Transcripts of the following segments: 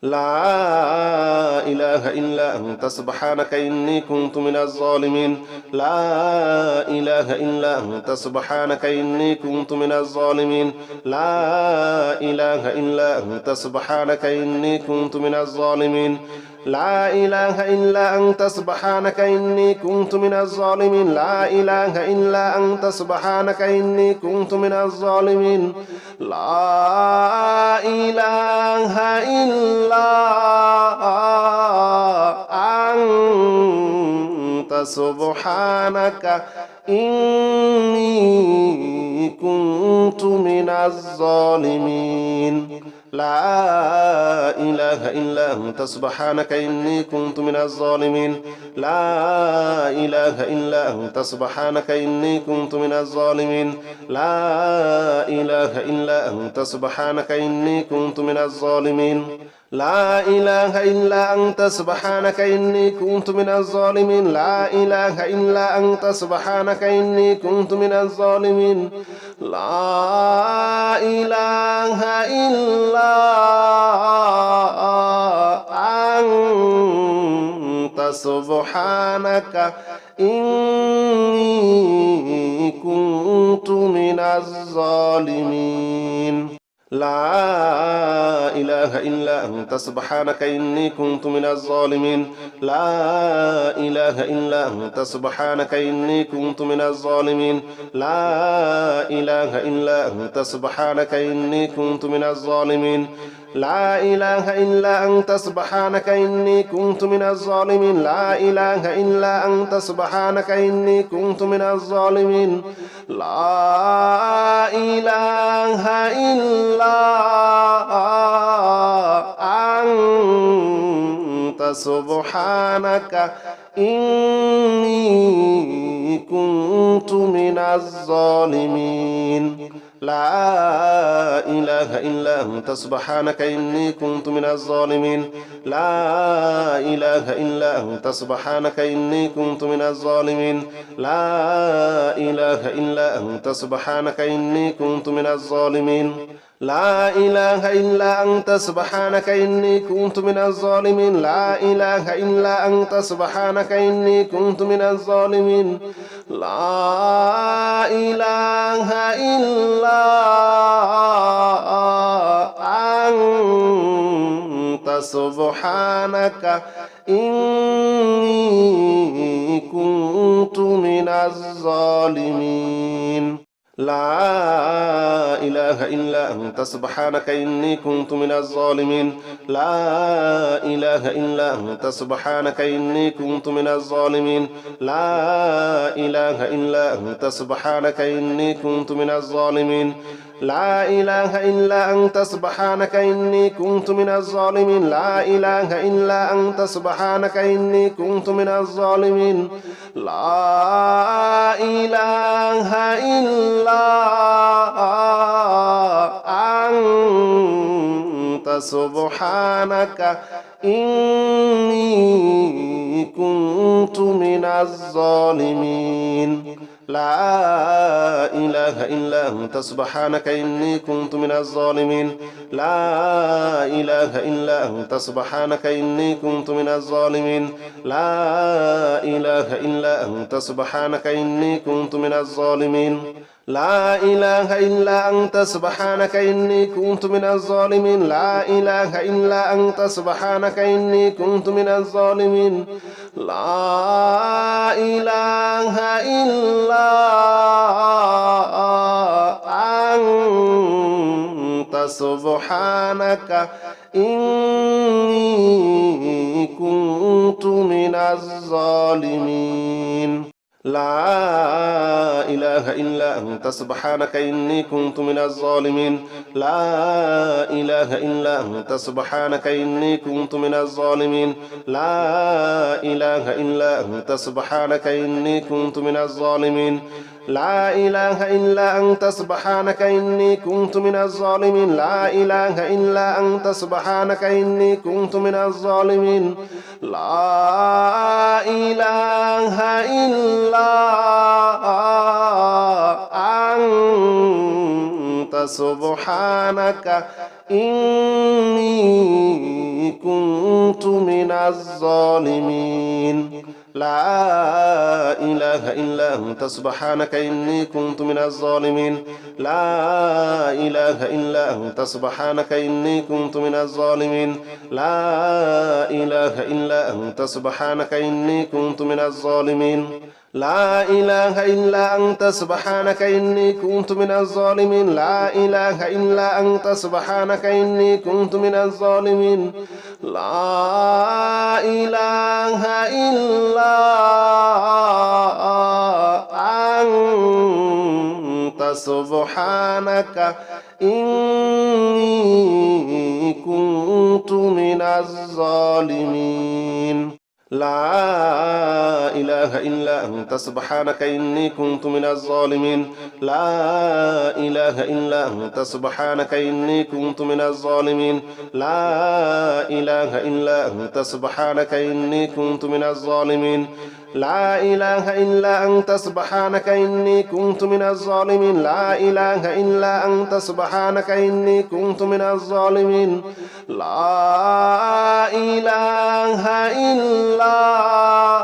لا إله إلا أنت سبحانك إني كنت من الظالمين لا إله إلا أنت سبحانك إني كنت من الظالمين لا إله إلا أنت سبحانك إني كنت من الظالمين لا إله إلا أنت سبحانك إني كنت من الظالمين لا إله إلا أنت سبحانك إني كنت من الظالمين لا إله إلا أنت سبحانك إني كنت من الظالمين لا إله إلا أنت سبحانك إني كنت من الظالمين لا إله إلا أنت سبحانك إني كنت من الظالمين لا إله إلا أنت سبحانك إني كنت من الظالمين لا إله إلا أنت سبحانك إني كنت من الظالمين لا إله إلا أنت سبحانك إني كنت من الظالمين لا إله إلا أنت سبحانك إني كنت من الظالمين لا إله إلا أنت سبحانك إني كنت من الظالمين لا إله إلا أنت سبحانك إني كنت من الظالمين لا إله إلا أنت سبحانك إني كنت من الظالمين لا إله إلا أنت سبحانك إني كنت من الظالمين لا إله إلا أنت سبحانك إني كنت من الظالمين لا إله إلا أنت سبحانك إني كنت من الظالمين لا إله إلا أنت سبحانك إني كنت من الظالمين لا إله إلا أنت سبحانك إني كنت من الظالمين لا إله إلا أنت سبحانك إني كنت من الظالمين لا إله إلا أنت سبحانك إني كنت من الظالمين لا إله إلا أنت سبحانك إني كنت من الظالمين لا إله إلا أنت سبحانك إني كنت من الظالمين لا إله إلا أنت سبحانك إني كنت من الظالمين لا إله إلا أنت سبحانك إني كنت من الظالمين لا إله إلا أنت سبحانك إني كنت من الظالمين لا إله إلا أنت سبحانك إني كنت من الظالمين لا إله إلا أنت سبحانك إني كنت من الظالمين لا إله إلا أنت سبحانك إني كنت من الظالمين لا إله إلا أنت سبحانك إني كنت من الظالمين لا إله إلا أنت سبحانك إني كنت من الظالمين لا إله إلا أنت سبحانك إني كنت من الظالمين لا إله إلا أنت سبحانك إني كنت من الظالمين لا إله إلا أنت سبحانك إني كنت من الظالمين لا إله إلا أنت سبحانك إني كنت من الظالمين لا إله إلا أنت سبحانك إني كنت من الظالمين لا إله إلا أنت سبحانك إني كنت من الظالمين لا إله إلا أنت سبحانك إني كنت من الظالمين لا إله إلا أنت سبحانك إني كنت من الظالمين لا إله إلا أنت سبحانك إني كنت من الظالمين لا إله إلا أنت سبحانك إني كنت من الظالمين لا إله إلا أنت سبحانك إني كنت من الظالمين لا إله إلا أنت سبحانك إني كنت من الظالمين لا إله إلا أنت سبحانك إني كنت من الظالمين لا إله إلا أنت سبحانك إني كنت من الظالمين لا إله إلا أنت سبحانك إني كنت من الظالمين لا إله إلا أنت سبحانك إني كنت من الظالمين لا إله إلا أنت سبحانك إني كنت من الظالمين لا إله إلا أنت سبحانك إني كنت من الظالمين لا إله إلا أنت سبحانك إني كنت من الظالمين لا إله إلا أنت سبحانك إني كنت من الظالمين لا إله إلا أنت سبحانك إني كنت من الظالمين لا إله إلا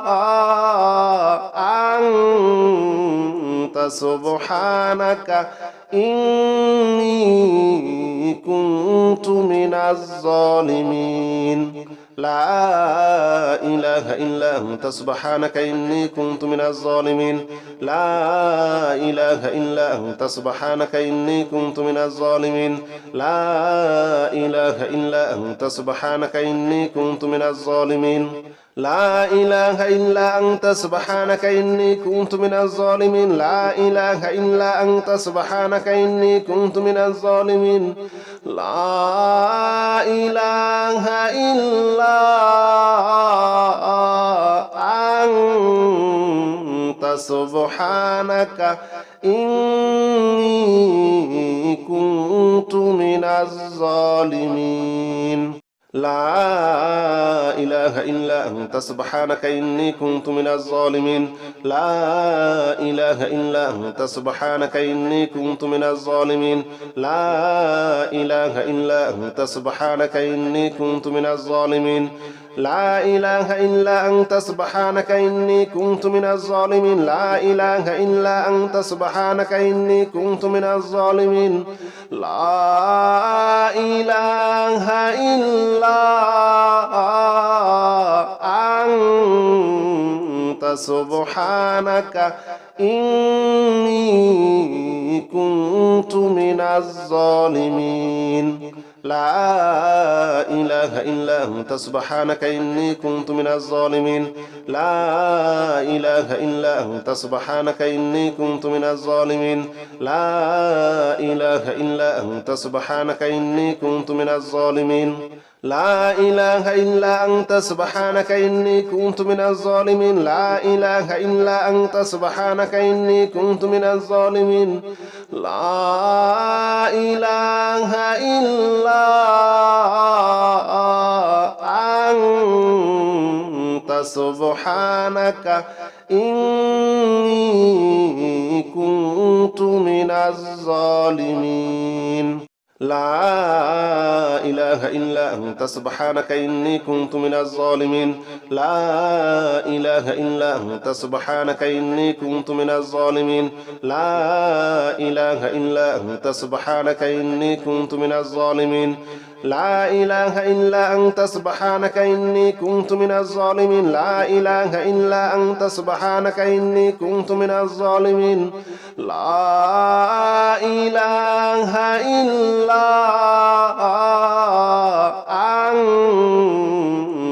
أنت سبحانك إني كنت من الظالمين لا إله إلا أنت سبحانك إني كنت من الظالمين لا إله إلا أنت سبحانك إني كنت من الظالمين لا إله إلا أنت سبحانك إني كنت من الظالمين لا إله إلا أنت سبحانك إني كنت من الظالمين لا إله إلا أنت سبحانك إني كنت من الظالمين لا إله إلا أنت سبحانك إني كنت من الظالمين لا إله إلا أنت سبحانك إني كنت من الظالمين لا إله إلا أنت سبحانك إني كنت من الظالمين لا إله إلا أنت سبحانك إني كنت من الظالمين لا إله إلا أنت سبحانك إني كنت من الظالمين لا إله إلا أنت سبحانك إني كنت من الظالمين لا إله إلا أنت سبحانك إني كنت من الظالمين لا إله إلا أنت سبحانك إني كنت من الظالمين لا إله إلا أنت سبحانك إني كنت من الظالمين لا إله إلا أنت سبحانك إني كنت من الظالمين لا إله إلا أنت سبحانك إني كنت من الظالمين لا إله إلا أنت سبحانك إني كنت من الظالمين لا إله إلا أنت سبحانك إني كنت من الظالمين لا إله إلا أنت سبحانك إني كنت من الظالمين لا إله إلا أنت سبحانك إني كنت من الظالمين لا إله إلا أنت سبحانك إني كنت من الظالمين لا إله إلا أنت سبحانك إني كنت من الظالمين لا إله إلا أنت سبحانك إني كنت من الظالمين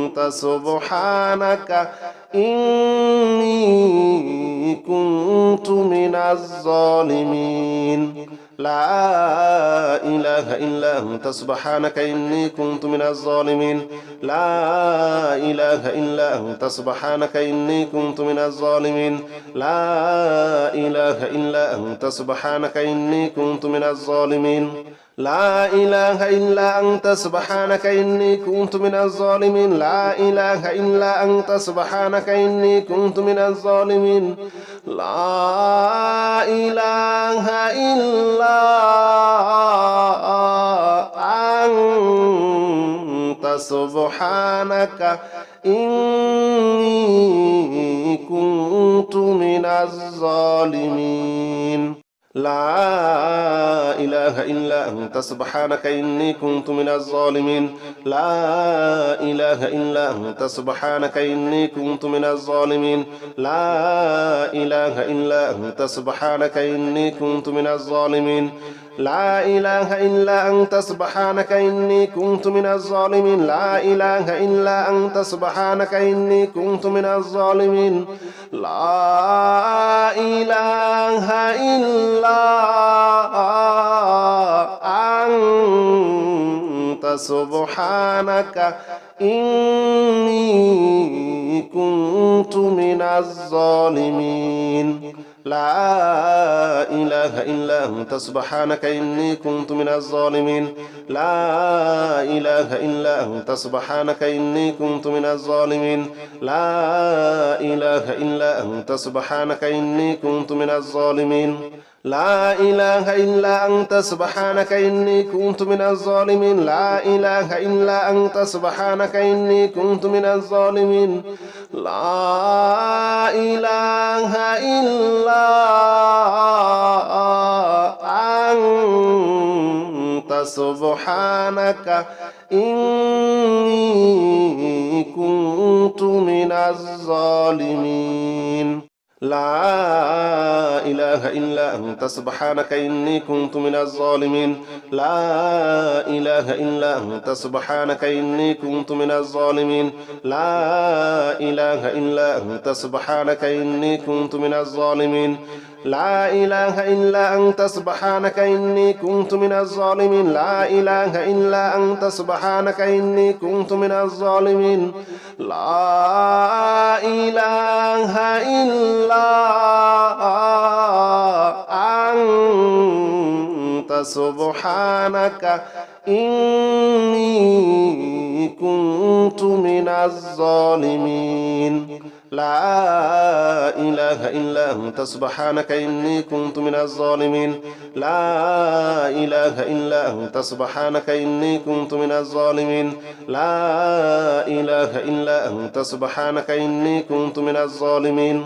لا إله إلا أنت سبحانك إني كنت من الظالمين لا إله إلا أنت سبحانك إني كنت من الظالمين لا إله إلا أنت سبحانك إني كنت من الظالمين لا إله إلا أنت سبحانك إني كنت من الظالمين لا إله إلا أنت سبحانك إني كنت من الظالمين لا إله إلا أنت سبحانك إني كنت من الظالمين لا إله إلا أنت سبحانك إني كنت من الظالمين لا إله إلا أنت سبحانك إني كنت من الظالمين لا إله إلا أنت سبحانك إني كنت من الظالمين لا إله إلا أنت سبحانك إني كنت من الظالمين لا إله إلا أنت سبحانك إني كنت من الظالمين لا إله إلا أنت سبحانك إني كنت من الظالمين لا إله إلا أنت سبحانك إني كنت من الظالمين لا إله إلا أنت سبحانك إني كنت من الظالمين لا إله إلا أنت سبحانك إني كنت من الظالمين لا إله إلا أنت سبحانك إني كنت من الظالمين لا إله إلا أنت سبحانك إني كنت من الظالمين لا إله إلا أنت سبحانك إني كنت من الظالمين لا إله إلا أنت سبحانك إني كنت من الظالمين لا إله إلا أنت سبحانك إني كنت من الظالمين لا إله إلا أنت سبحانك إني كنت من الظالمين لا إله إلا أنت سبحانك إني كنت من الظالمين لا إله إلا أنت سبحانك إني كنت من الظالمين لا إله إلا أنت سبحانك إني كنت من الظالمين لا إله إلا أنت سبحانك إني كنت من الظالمين لا إله إلا أنت سبحانك إني كنت من الظالمين لا إله إلا أنت سبحانك إني كنت من الظالمين لا إله إلا أنت سبحانك إني كنت من الظالمين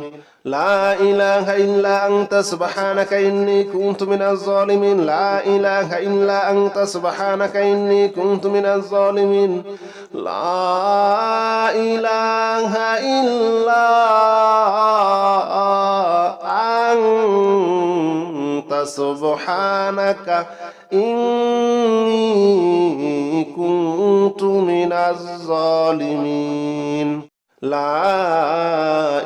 لا إله إلا أنت سبحانك إني كنت من الظالمين لا إله إلا أنت سبحانك إني كنت من الظالمين لا إله إلا أنت سبحانك إني كنت من الظالمين لا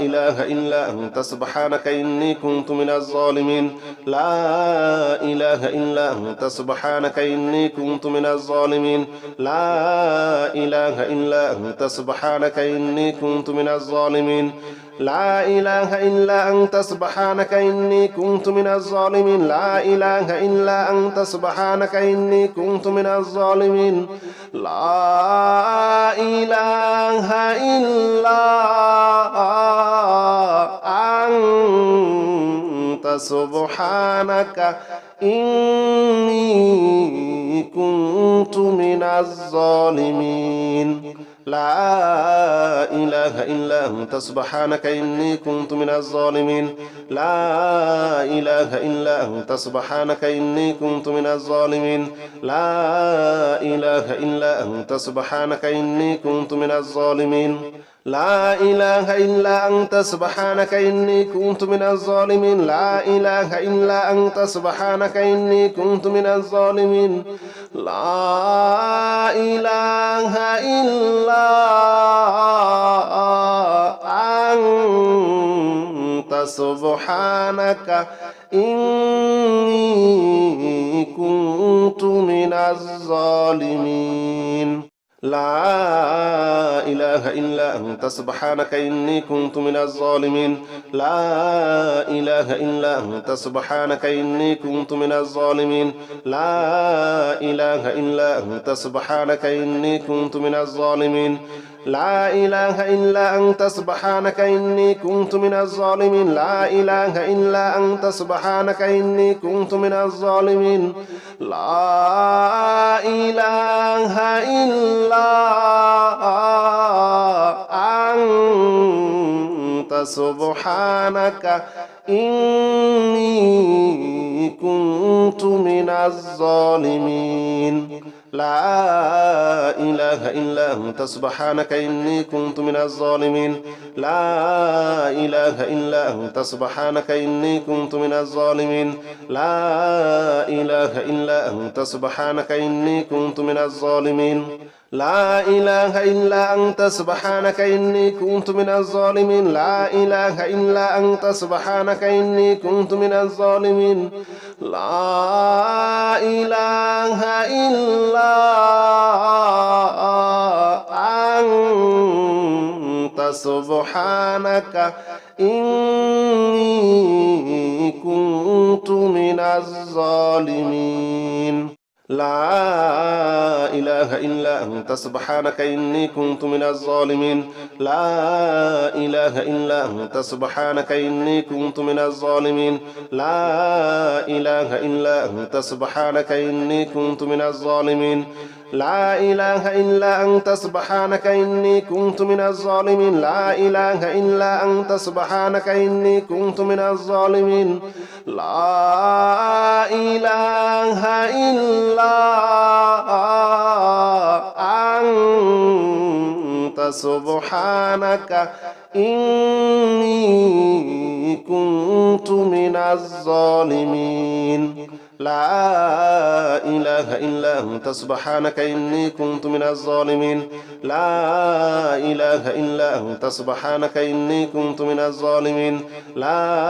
إله إلا أنت سبحانك إني كنت من الظالمين لا إله إلا أنت سبحانك إني كنت من الظالمين لا إله إلا أنت سبحانك إني كنت من الظالمين لا إله إلا أنت سبحانك إني كنت من الظالمين لا إله إلا أنت سبحانك إني كنت من الظالمين لا إله إلا أنت سبحانك إني كنت من الظالمين لا إله إلا أنت سبحانك إني كنت من الظالمين لا إله إلا أنت سبحانك إني كنت من الظالمين لا إله إلا أنت سبحانك إني كنت من الظالمين لا إله إلا أنت سبحانك إني كنت من الظالمين لا إله إلا أنت سبحانك إني كنت من الظالمين لا إله إلا أنت سبحانك إني كنت من الظالمين لا إله إلا أنت سبحانك إني كنت من الظالمين لا إله إلا أنت سبحانك إني كنت من الظالمين لا إله إلا أنت سبحانك إني كنت من الظالمين لا إله إلا أنت سبحانك إني كنت من الظالمين لا إله إلا أنت سبحانك إني كنت من الظالمين لا إله إلا أنت سبحانك إني كنت من الظالمين لا إله إلا أنت سبحانك إني كنت من الظالمين لا إله إلا أنت سبحانك إني كنت من الظالمين لا إله إلا أنت سبحانك إني كنت من الظالمين لا إله إلا أنت سبحانك إني كنت من الظالمين لا إله إلا أنت سبحانك إني كنت من الظالمين لا إله إلا أنت سبحانك إني كنت من الظالمين لا إله إلا أنت سبحانك إني كنت من الظالمين لا إله إلا أنت سبحانك إني كنت من الظالمين لا إله إلا أنت سبحانك إني كنت من الظالمين لا إله إلا أنت سبحانك إني كنت من الظالمين لا إله إلا أنت سبحانك إني كنت من الظالمين لا إله إلا أنت سبحانك إني كنت من الظالمين لا إله إلا أنت سبحانك إني كنت من الظالمين لا إله إلا أنت سبحانك إني كنت من الظالمين لا إله إلا أنت سبحانك إني كنت من الظالمين لا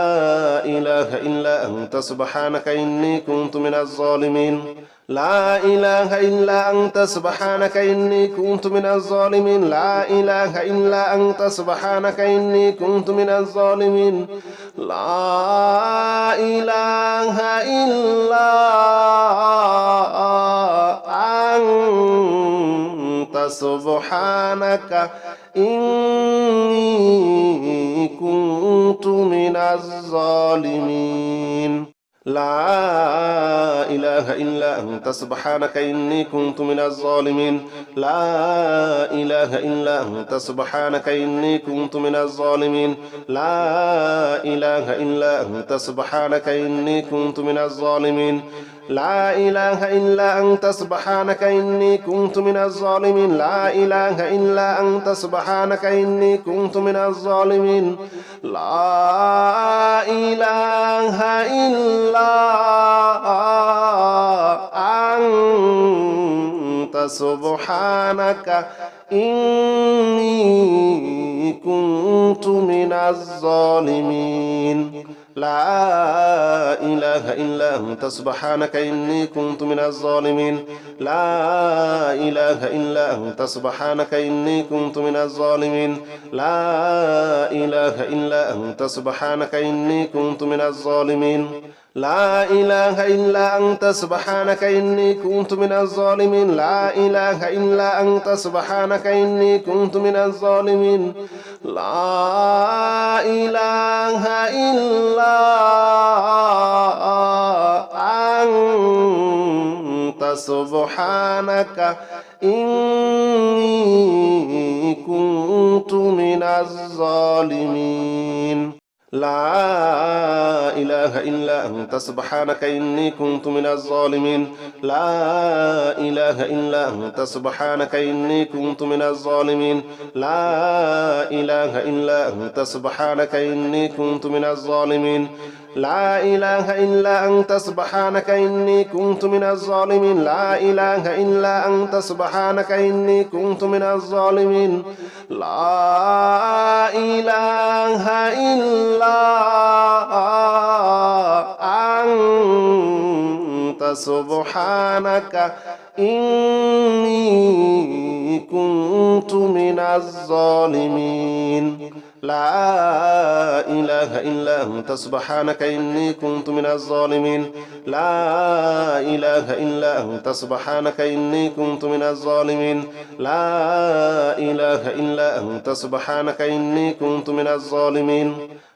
إله إلا أنت سبحانك إني كنت من الظالمين لا إله إلا أنت سبحانك إني كنت من الظالمين لا إله إلا أنت سبحانك إني كنت من الظالمين لا إله إلا أنت سبحانك إني كنت من الظالمين لا إله إلا أنت سبحانك إني كنت من الظالمين لا إله إلا أنت سبحانك إني كنت من الظالمين لا إله إلا أنت سبحانك إني كنت من الظالمين لا إله إلا أنت سبحانك إني كنت من الظالمين لا إله إلا أنت سبحانك إني كنت من الظالمين لا إله إلا أنت سبحانك إني كنت من الظالمين لا إله إلا أنت سبحانك إني كنت من الظالمين لا إله إلا أنت سبحانك إني كنت من الظالمين لا إله إلا أنت سبحانك إني كنت من الظالمين لا إله إلا أنت سبحانك إني كنت من الظالمين لا إله إلا أنت سبحانك إني كنت من الظالمين لا إله إلا أنت سبحانك إني كنت من الظالمين لا إله إلا أنت سبحانك إني كنت من الظالمين لا إله إلا أنت سبحانك إني كنت من الظالمين لا إله إلا أنت سبحانك إني كنت من الظالمين لا إله إلا أنت سبحانك إني كنت من الظالمين لا إله إلا أنت سبحانك إني كنت من الظالمين لا إله إلا أنت سبحانك إني كنت من الظالمين لا إله إلا أنت سبحانك إني كنت من الظالمين لا إله إلا أنت سبحانك إني كنت من الظالمين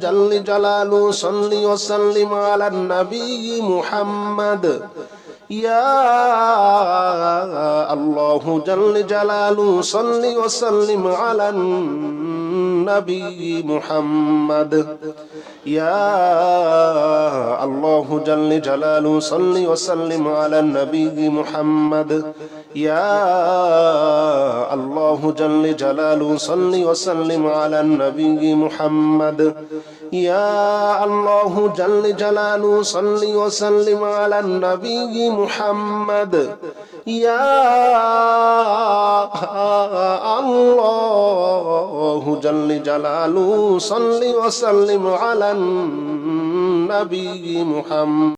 جل جلاله صل وسلم على النبي محمد يا الله جل جلاله صل وسلم على النبي محمد يا الله جل جلاله صل وسلم على النبي محمد يا الله جل جلاله صل وسلم على النبي محمد يا الله جل جلاله صل وسلم على النبي محمد يا الله جل جلاله صل وسلم على النبي محمد